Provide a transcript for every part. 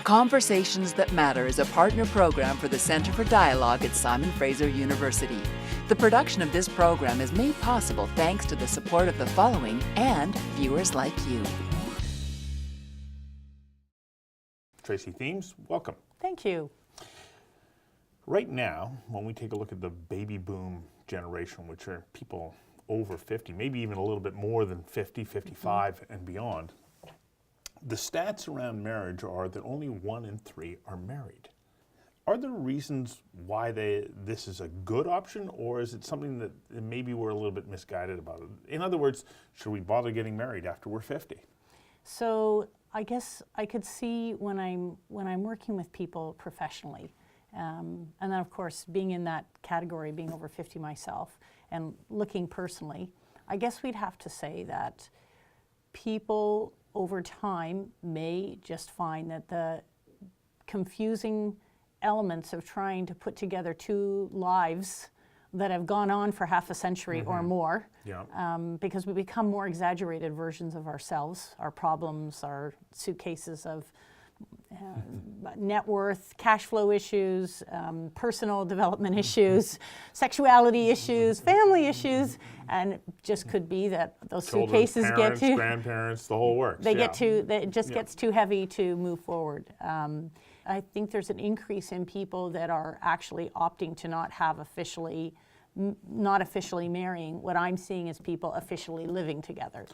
Conversations That Matter is a partner program for the Centre for Dialogue at Simon Fraser University. The production of this program is made possible thanks to the support of the following and viewers like you. Tracy Theemes, welcome. Thank you. Right now, when we take a look at the baby boom generation, which are people over 50, maybe even a little bit more than 50, 55 and beyond, the stats around marriage are that only 1 in 3 are married. Are there reasons why this is a good option, or is it something that maybe we're a little bit misguided about it? In other words, should we bother getting married after we're 50? So I guess I could see when I'm working with people professionally, and then of course being in that category, being over 50 myself, and looking personally, I guess we'd have to say that people over time may just find that the confusing elements of trying to put together two lives that have gone on for half a century or more, because we become more exaggerated versions of ourselves, our problems, our suitcases of net worth, cash flow issues, personal development issues, sexuality issues, family issues, and it just could be that those Children, suitcases parents, get to grandparents, the whole works. it just gets too heavy to move forward. I think there's an increase in people that are actually opting to not officially marrying. What I'm seeing is people officially living together.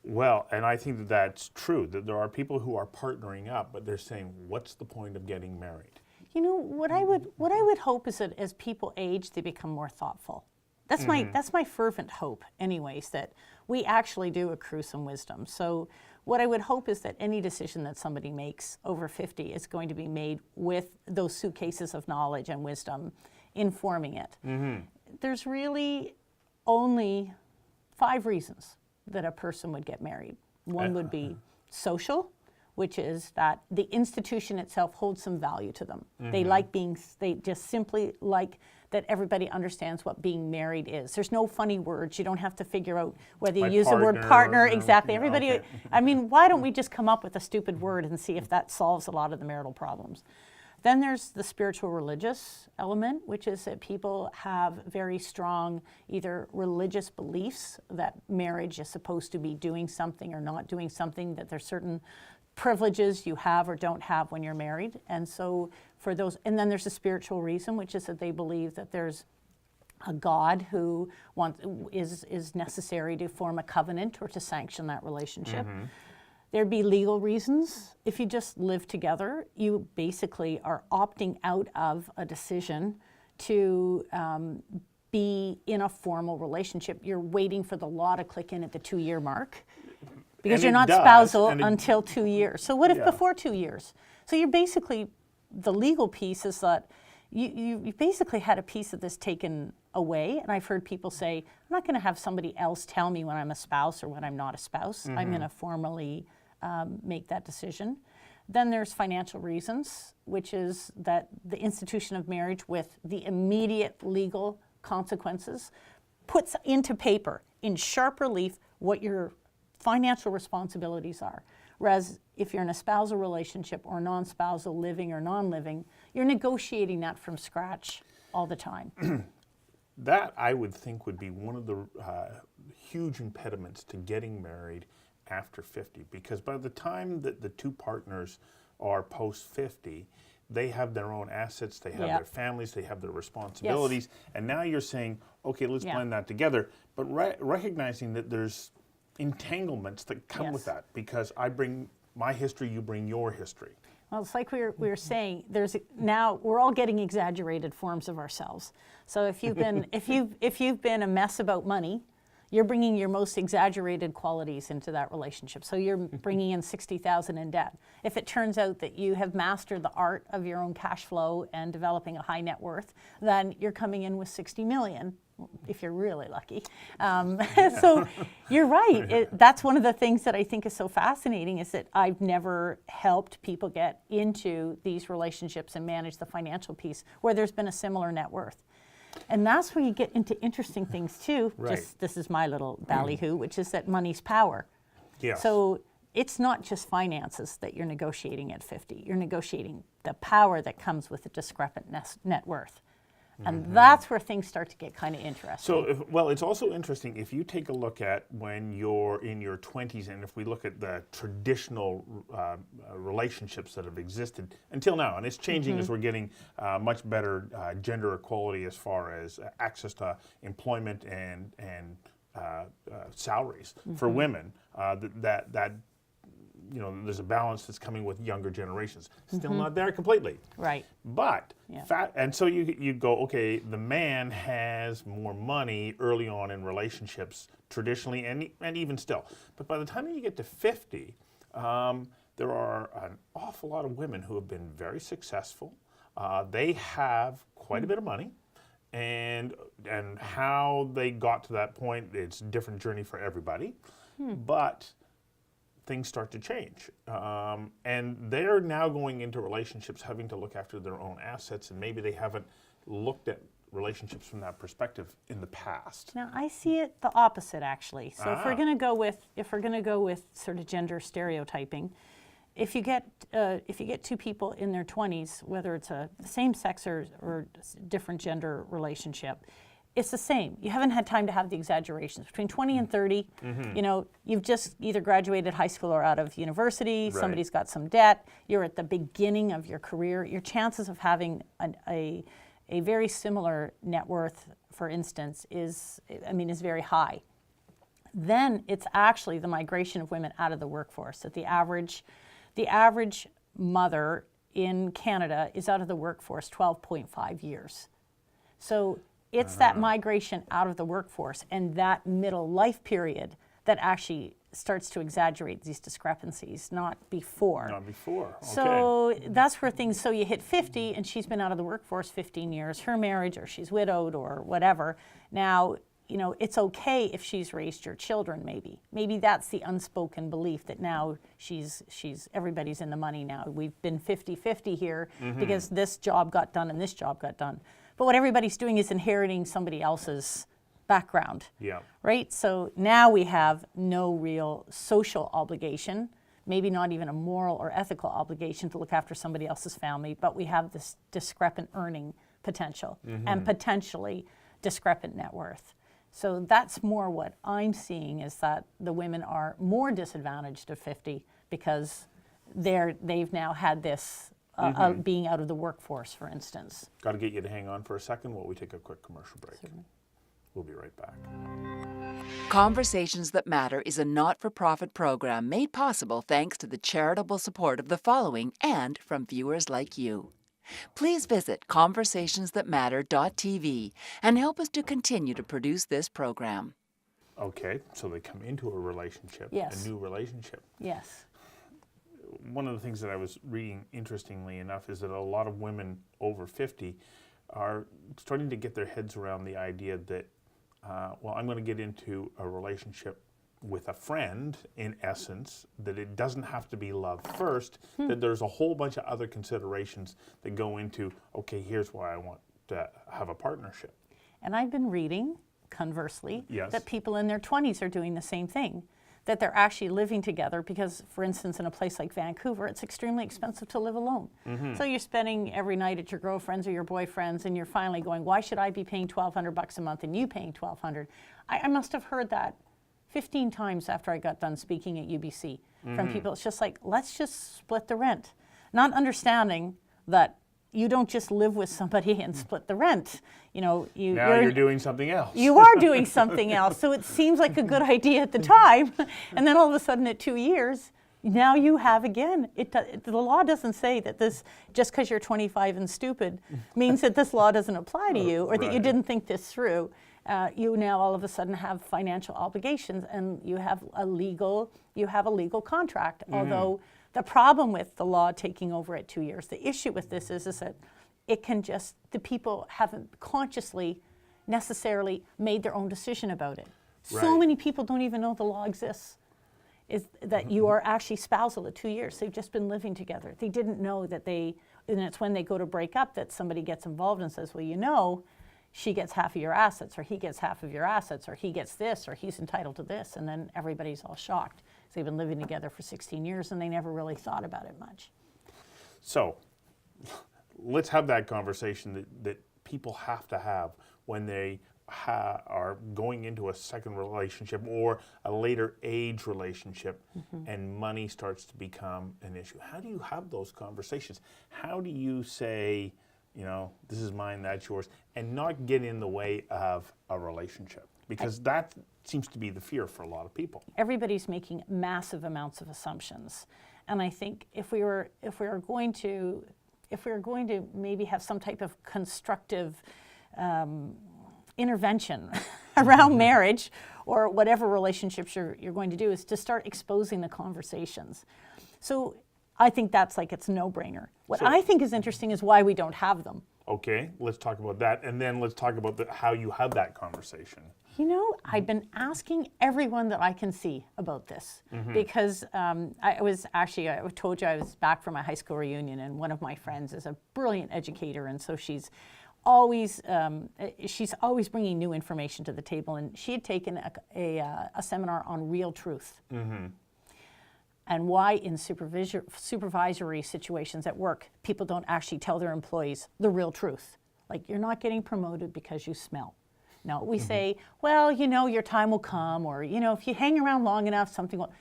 Well, and I think that that's true, that there are people who are partnering up, but they're saying, what's the point of getting married? You know, what I would hope is that as people age, they become more thoughtful. That's my fervent hope, anyways, that we actually do accrue some wisdom. So what I would hope is that any decision that somebody makes over 50 is going to be made with those suitcases of knowledge and wisdom informing it. There's really only 5 reasons that a person would get married. One would be social, which is that the institution itself holds some value to them. They just simply like that everybody understands what being married is. There's no funny words. You don't have to figure out whether you use the word partner. Exactly. Everybody, okay. I mean, why don't we just come up with a stupid word and see if that solves a lot of the marital problems? Then there's the spiritual religious element, which is that people have very strong either religious beliefs that marriage is supposed to be doing something or not doing something, that there's certain privileges you have or don't have when you're married. And so for those, and then there's a spiritual reason, which is that they believe that there's a God who is necessary to form a covenant or to sanction that relationship. There'd be legal reasons. If you just live together, you basically are opting out of a decision to be in a formal relationship. You're waiting for the law to click in at the 2-year mark because you're not spousal until 2 years. So what if before 2 years? So you're basically, the legal piece is that you basically had a piece of this taken away. And I've heard people say, I'm not going to have somebody else tell me when I'm a spouse or when I'm not a spouse. I'm going to formally make that decision. Then there's financial reasons, which is that the institution of marriage with the immediate legal consequences puts into paper in sharp relief what your financial responsibilities are. Whereas if you're in a spousal relationship or non-spousal, living or non-living, you're negotiating that from scratch all the time. That, I would think, would be one of the huge impediments to getting married after 50, because by the time that the two partners are post 50, they have their own assets, they have their families, they have their responsibilities, and now you're saying, okay, let's blend that together, but recognizing that there's entanglements that come with that, because I bring my history, you bring your history. Well, it's like we were saying. Now we're all getting exaggerated forms of ourselves. So if you've been if you've been a mess about money, you're bringing your most exaggerated qualities into that relationship. So you're bringing in $60,000 in debt. If it turns out that you have mastered the art of your own cash flow and developing a high net worth, then you're coming in with $60 million. If you're really lucky. So you're right. That's one of the things that I think is so fascinating, is that I've never helped people get into these relationships and manage the financial piece where there's been a similar net worth. And that's where you get into interesting things too. Right. Just, this is my little ballyhoo, which is that money's power. Yes. So it's not just finances that you're negotiating at 50. You're negotiating the power that comes with the discrepant net worth. And that's where things start to get kind of interesting. So, well, it's also interesting if you take a look at when you're in your 20s, and if we look at the traditional relationships that have existed until now, and it's changing as we're getting much better gender equality as far as access to employment and salaries for women, that you know, there's a balance that's coming with younger generations. Still not there completely. Right. But, and so you go, okay, the man has more money early on in relationships, traditionally, and even still. But by the time you get to 50, there are an awful lot of women who have been very successful. They have quite a bit of money. And how they got to that point, it's a different journey for everybody. But things start to change. And they're now going into relationships having to look after their own assets, and maybe they haven't looked at relationships from that perspective in the past. Now I see it the opposite, actually. So if we're going to go with sort of gender stereotyping, if you get two people in their 20s, whether it's a same sex or different gender relationship, it's the same. You haven't had time to have the exaggerations. Between 20 and 30, you know, you've just either graduated high school or out of university, somebody's got some debt, you're at the beginning of your career. Your chances of having a very similar net worth, for instance, is very high. Then it's actually the migration of women out of the workforce. That the average mother in Canada is out of the workforce 12.5 years. So it's that migration out of the workforce and that middle life period that actually starts to exaggerate these discrepancies, not before. Not before, okay. So that's where things, so you hit 50 and she's been out of the workforce 15 years, her marriage, or she's widowed or whatever. Now, you know, it's okay if she's raised your children, maybe. Maybe that's the unspoken belief that now everybody's in the money now. We've been 50-50 here because this job got done and this job got done. But what everybody's doing is inheriting somebody else's background. Yeah. Right? So now we have no real social obligation, maybe not even a moral or ethical obligation to look after somebody else's family, but we have this discrepant earning potential and potentially discrepant net worth. So that's more what I'm seeing, is that the women are more disadvantaged at 50 because they've now had this being out of the workforce, for instance. Got to get you to hang on for a second while we take a quick commercial break. Certainly. We'll be right back. Conversations That Matter is a not-for-profit program made possible thanks to the charitable support of the following and from viewers like you. Please visit conversationsthatmatter.tv and help us to continue to produce this program. Okay, so they come into a relationship, Yes. a new relationship. Yes. One of the things that I was reading, interestingly enough, is that a lot of women over 50 are starting to get their heads around the idea that, well, I'm going to get into a relationship with a friend, in essence, that it doesn't have to be love first, that there's a whole bunch of other considerations that go into, okay, here's why I want to have a partnership. And I've been reading, conversely, Yes. that people in their 20s are doing the same thing, that they're actually living together because, for instance, in a place like Vancouver, it's extremely expensive to live alone. So you're spending every night at your girlfriend's or your boyfriend's, and you're finally going, why should I be paying $1,200 a month and you paying $1,200? I must have heard that 15 times after I got done speaking at UBC from people. It's just like, let's just split the rent. Not understanding that you don't just live with somebody and split the rent. You know, You're doing something else. You are doing something else. So it seems like a good idea at the time. And then all of a sudden at 2 years, now you have again. The law doesn't say that this, just because you're 25 and stupid, means that this law doesn't apply to you, or that you didn't think this through. You now all of a sudden have financial obligations, and you have a legal contract. Although the problem with the law taking over at 2 years, the issue with this is that it can just, the people haven't consciously necessarily made their own decision about it. So many people don't even know the law exists. Is that you are actually spousal at 2 years. They've just been living together. They didn't know that and it's when they go to break up that somebody gets involved and says, well, you know, she gets half of your assets, or he gets half of your assets, or he gets this, or he's entitled to this, and then everybody's all shocked. They've been living together for 16 years and they never really thought about it much. So let's have that conversation that people have to have when they are going into a second relationship or a later age relationship, and money starts to become an issue. How do you have those conversations? How do you say, this is mine, that's yours, and not get in the way of a relationship? Because that seems to be the fear for a lot of people. Everybody's making massive amounts of assumptions, and I think if we were going to maybe have some type of constructive intervention around marriage or whatever relationships you're going to do, is to start exposing the conversations. So I think that's like it's a no-brainer. What I think is interesting is why we don't have them. Okay, let's talk about that, and then let's talk about how you have that conversation. I've been asking everyone that I can see about this because I told you I was back from my high school reunion, and one of my friends is a brilliant educator, and so she's always bringing new information to the table, and she had taken a seminar on real truth. And why in supervisory situations at work, people don't actually tell their employees the real truth. Like, you're not getting promoted because you smell. No, we say, well, your time will come, or, if you hang around long enough, something will.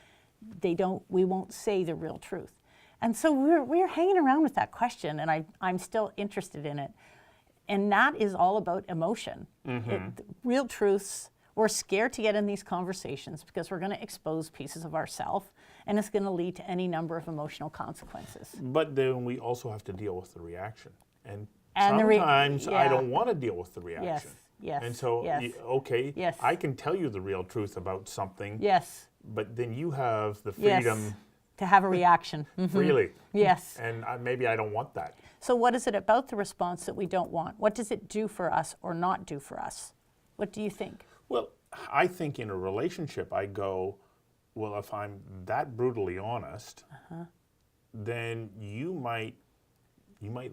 We won't say the real truth. And so we're hanging around with that question, and I'm still interested in it. And that is all about emotion. Real truths. We're scared to get in these conversations because we're going to expose pieces of ourselves, and it's going to lead to any number of emotional consequences. But then we also have to deal with the reaction. And sometimes I don't want to deal with the reaction. Yes. And so, I can tell you the real truth about something. Yes. But then you have the freedom to have a reaction. freely. Yes. And maybe I don't want that. So what is it about the response that we don't want? What does it do for us or not do for us? What do you think? Well, I think in a relationship, I go, well, if I'm that brutally honest, then you might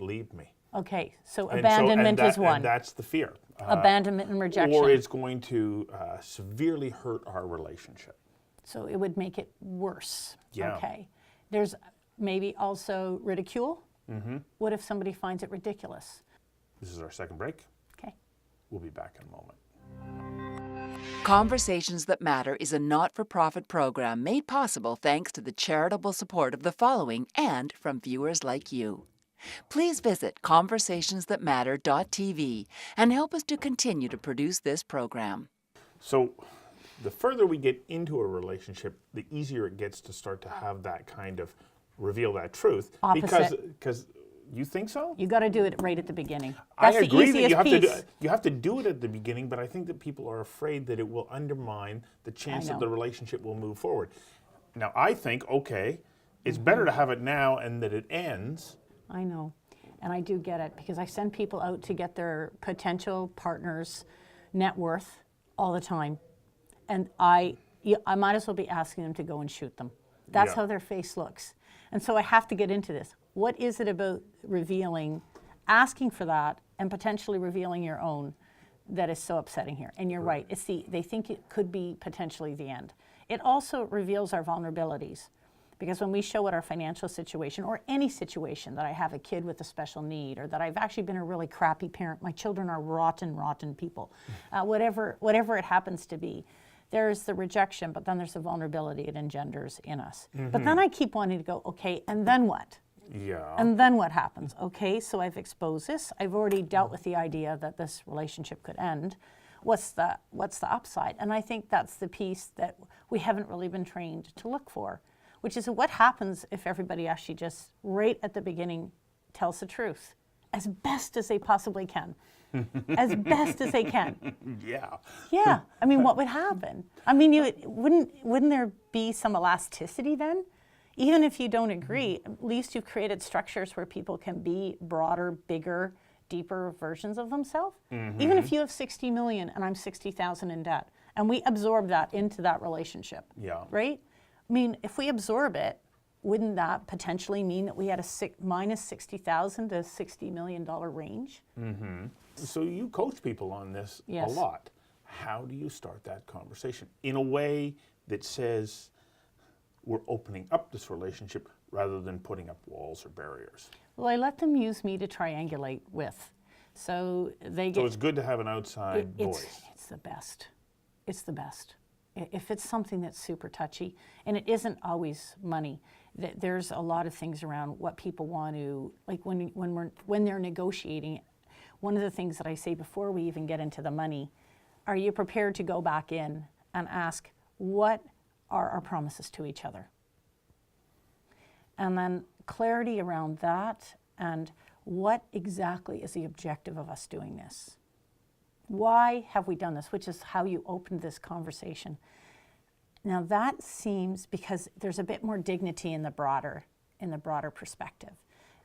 leave me. Okay, so abandonment is one. And that's the fear. Abandonment and rejection. Or it's going to severely hurt our relationship. So it would make it worse. Yeah. Okay. There's maybe also ridicule. What if somebody finds it ridiculous? This is our second break. Okay. We'll be back in a moment. Conversations That Matter is a not-for-profit program made possible thanks to the charitable support of the following and from viewers like you. Please visit conversationsthatmatter.tv and help us to continue to produce this program. So the further we get into a relationship, the easier it gets to start to have that kind of reveal that truth. Opposite. Because you think so? You got to do it right at the beginning. That's I agree the that easiest you have to do it at the beginning, but I think that people are afraid that it will undermine the chance that the relationship will move forward. Now, I think, it's better to have it now and that it ends. I know. And I do get it, because I send people out to get their potential partner's net worth all the time. And I might as well be asking them to go and shoot them. That's how their face looks. And so I have to get into this. What is it about revealing, asking for that, and potentially revealing your own that is so upsetting here? And you're right. They think it could be potentially the end. It also reveals our vulnerabilities. Because when we show what our financial situation, or any situation, that I have a kid with a special need, or that I've actually been a really crappy parent, my children are rotten people, whatever it happens to be, there's the rejection, but then there's the vulnerability it engenders in us. But then I keep wanting to go, okay, and then what? Yeah. And then what happens? Okay, so I've exposed this. I've already dealt with the idea that this relationship could end. What's the upside? And I think that's the piece that we haven't really been trained to look for, which is what happens if everybody actually just right at the beginning tells the truth as best as they possibly can. As best as they can. Yeah. Yeah. I mean, what would happen? I mean, wouldn't there be some elasticity then? Even if you don't agree, at least you've created structures where people can be broader, bigger, deeper versions of themselves. Even if you have 60 million and I'm 60,000 in debt, and we absorb that into that relationship. Yeah. Right? I mean, if we absorb it, wouldn't that potentially mean that we had a minus 60,000 to $60 million range? So you coach people on this a lot. How do you start that conversation in a way that says, we're opening up this relationship rather than putting up walls or barriers. Well, I let them use me to triangulate with. So they get. So it's good to have an outside voice. It's the best. It's the best. If it's something that's super touchy, and it isn't always money, there's a lot of things around what people want to, like when they're negotiating. One of the things that I say before we even get into the money, are you prepared to go back in and ask, what are our promises to each other? And then clarity around that, and what exactly is the objective of us doing this? Why have we done this? Which is how you opened this conversation. Now that seems, because there's a bit more dignity in the broader perspective.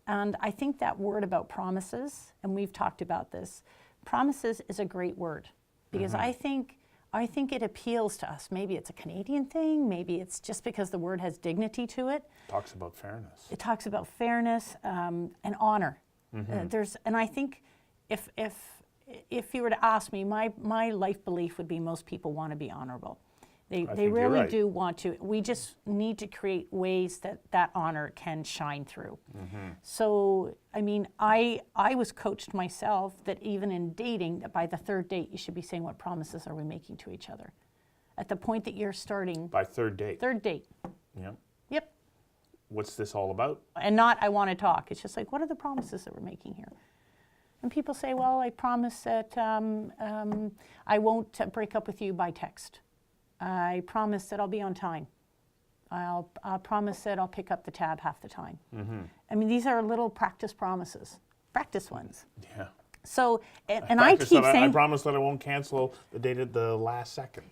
And I think that word about promises, and we've talked about this, promises is a great word, because I think it appeals to us. Maybe it's a Canadian thing, maybe it's just because the word has dignity to it. Talks about fairness. It talks about fairness and honor. And I think if you were to ask me, my life belief would be most people want to be honorable. They really do want to. We just need to create ways that honor can shine through. So, I mean, I was coached myself that even in dating, that by the third date, you should be saying, what promises are we making to each other? At the point that you're starting. By third date. Third date. Yeah. Yep. What's this all about? And not, I want to talk. It's just like, what are the promises that we're making here? And people say, well, I promise that I won't break up with you by text. I promise that I'll be on time. I'll promise that I'll pick up the tab half the time. I mean, these are little practice promises, practice ones. Yeah. So, and I keep saying, I promise that I won't cancel the date at the last second.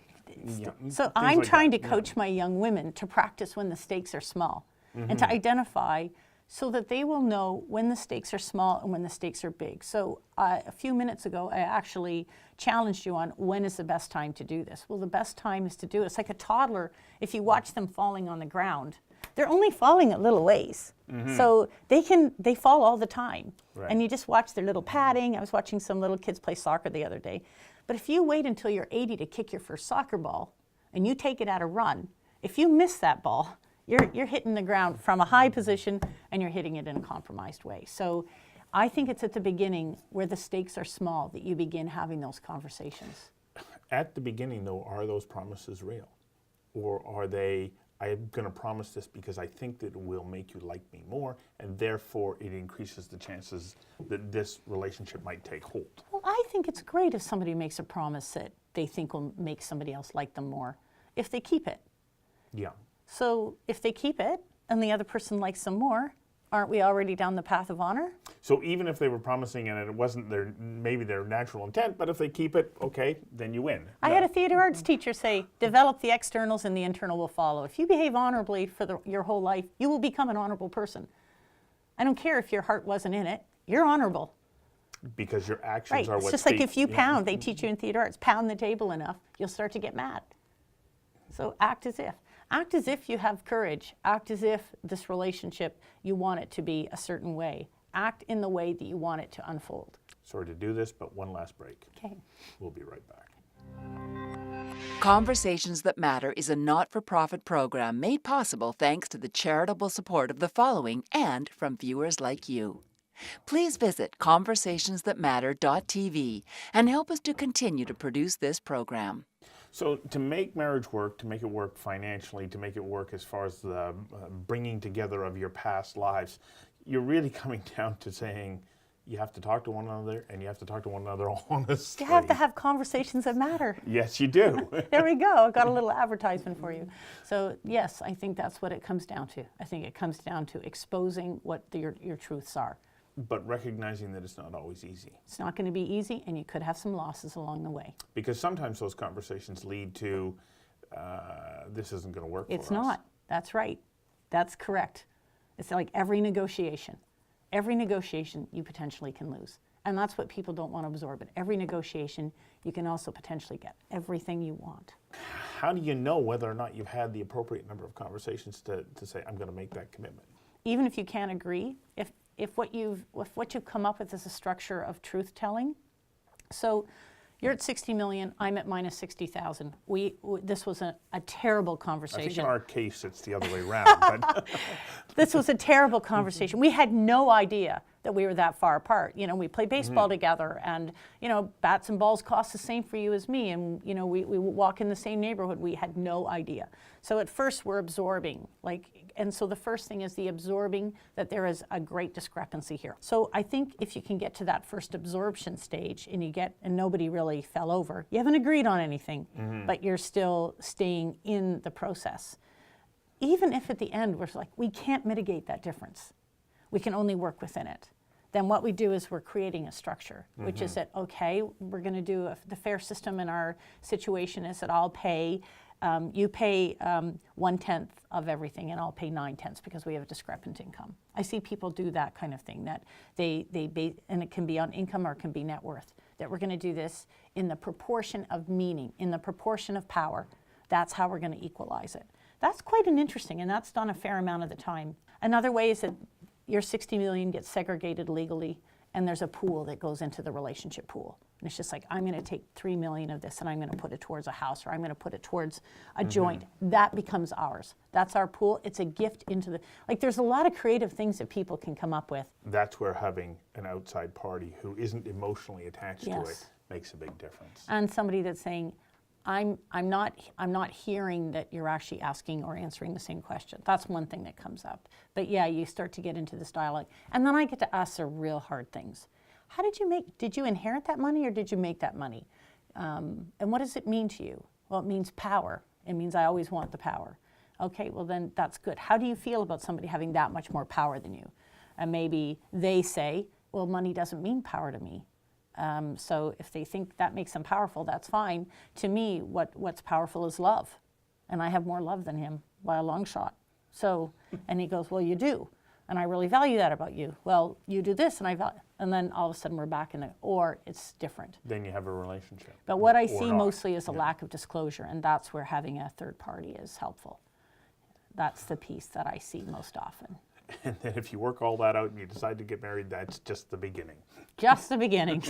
Yeah. So I'm trying to coach my young women to practice when the stakes are small and to identify so that they will know when the stakes are small and when the stakes are big. So a few minutes ago, I actually challenged you on when is the best time to do this. Well, the best time is to do it. It's like a toddler. If you watch them falling on the ground, they're only falling at little ways. So they fall all the time. Right. And you just watch their little padding. I was watching some little kids play soccer the other day. But if you wait until you're 80 to kick your first soccer ball and you take it at a run, if you miss that ball, you're hitting the ground from a high position and you're hitting it in a compromised way. So I think it's at the beginning where the stakes are small that you begin having those conversations. At the beginning, though, are those promises real? Or are they, I'm going to promise this because I think that it will make you like me more, and therefore it increases the chances that this relationship might take hold? Well, I think it's great if somebody makes a promise that they think will make somebody else like them more, if they keep it. Yeah. So if they keep it and the other person likes them more, aren't we already down the path of honor? So even if they were promising and it wasn't maybe their natural intent, but if they keep it, okay, then you win. I had a theater arts teacher say, develop the externals and the internal will follow. If you behave honorably for your whole life, you will become an honorable person. I don't care if your heart wasn't in it, you're honorable. Because your actions Right, are it's what just like if you pound, they teach you in theater arts, pound the table enough, you'll start to get mad. So act as if. Act as if you have courage. Act as if this relationship, you want it to be a certain way. Act in the way that you want it to unfold. Sorry to do this, but one last break. Okay. We'll be right back. Conversations That Matter is a not-for-profit program made possible thanks to the charitable support of the following and from viewers like you. Please visit conversationsthatmatter.tv and help us to continue to produce this program. So to make marriage work, to make it work financially, to make it work as far as the bringing together of your past lives, you're really coming down to saying you have to talk to one another and you have to talk to one another honestly. You have to have conversations that matter. Yes, you do. There we go. I've got a little advertisement for you. So yes, I think that's what it comes down to. I think it comes down to exposing what your truths are. But recognizing that it's not always easy. It's not going to be easy, and you could have some losses along the way. Because sometimes those conversations lead to, this isn't going to work for us. It's not. That's right. That's correct. It's like every negotiation you potentially can lose. And that's what people don't want to absorb. At every negotiation, you can also potentially get everything you want. How do you know whether or not you've had the appropriate number of conversations to say, I'm going to make that commitment? Even if you can't agree, if what you've come up with is a structure of truth telling, so You're at 60 million, I'm at minus 60,000. This was a terrible I conversation. think in our case, it's the other way around. But This was a terrible conversation. We had no idea that we were that far apart. You know, we play baseball together, and, you know, bats and balls cost the same for you as me, and, you know, we walk in the same neighborhood. We had no idea. So at first we're absorbing, and so the first thing is the absorbing that there is a great discrepancy here. So I think if you can get to that first absorption stage and nobody really fell over, you haven't agreed on anything, but you're still staying in the process. Even if at the end we're like, we can't mitigate that difference, we can only work within it, then what we do is we're creating a structure, which is that, okay, we're going to do the fair system in our situation is that I'll pay, you pay 1/10 of everything, and I'll pay 9/10 because we have a discrepant income. I see people do that kind of thing, that and it can be on income or it can be net worth, that we're going to do this in the proportion of meaning, in the proportion of power. That's how we're going to equalize it. That's quite interesting, and that's done a fair amount of the time. Another way is that your 60 million gets segregated legally, and there's a pool that goes into the relationship pool. And it's just like, I'm going to take 3 million of this and I'm going to put it towards a house, or I'm going to put it towards a joint. That becomes ours. That's our pool. It's a gift into the, there's a lot of creative things that people can come up with. that's where having an outside party who isn't emotionally attached to it makes a big difference. And somebody that's saying, I'm not hearing that you're actually asking or answering the same question. That's one thing that comes up. But yeah, you start to get into this dialogue. And then I get to ask the real hard things. Did you inherit that money, or did you make that money? And what does it mean to you? Well, it means power. It means I always want the power. Okay, well then that's good. How do you feel about somebody having that much more power than you? And maybe they say, well, money doesn't mean power to me. So if they think that makes them powerful, that's fine. To me, what's powerful is love. And I have more love than him by a long shot. So, and he goes, well, you do. And I really value that about you. Well, you do this, and I value. And then all of a sudden we're back in it, or it's different. Then you have a relationship. But what I see mostly is a lack of disclosure, and that's where having a third party is helpful. That's the piece that I see most often. And then if you work all that out and you decide to get married, that's just the beginning. Just the beginning.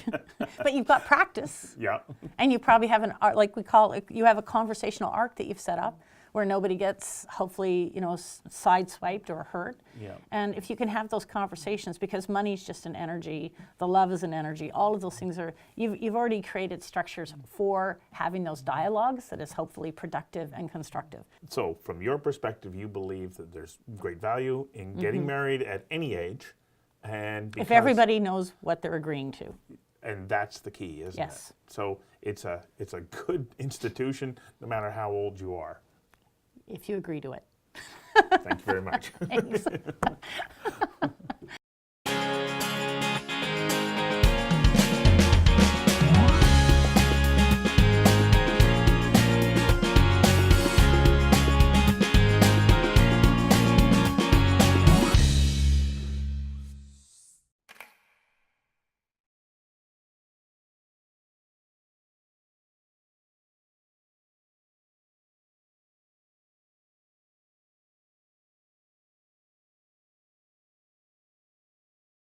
But you've got practice. Yeah. And you probably have an art, like we call it, you have a conversational arc that you've set up where nobody gets, hopefully, sideswiped or hurt. Yeah. And if you can have those conversations, because money's just an energy, the love is an energy, all of those things are, you've already created structures for having those dialogues that is hopefully productive and constructive. So from your perspective, you believe that there's great value in getting married at any age, and If everybody knows what they're agreeing to. And that's the key, isn't it? Yes. So it's a good institution, no matter how old you are. If you agree to it. Thank you very much. Thanks.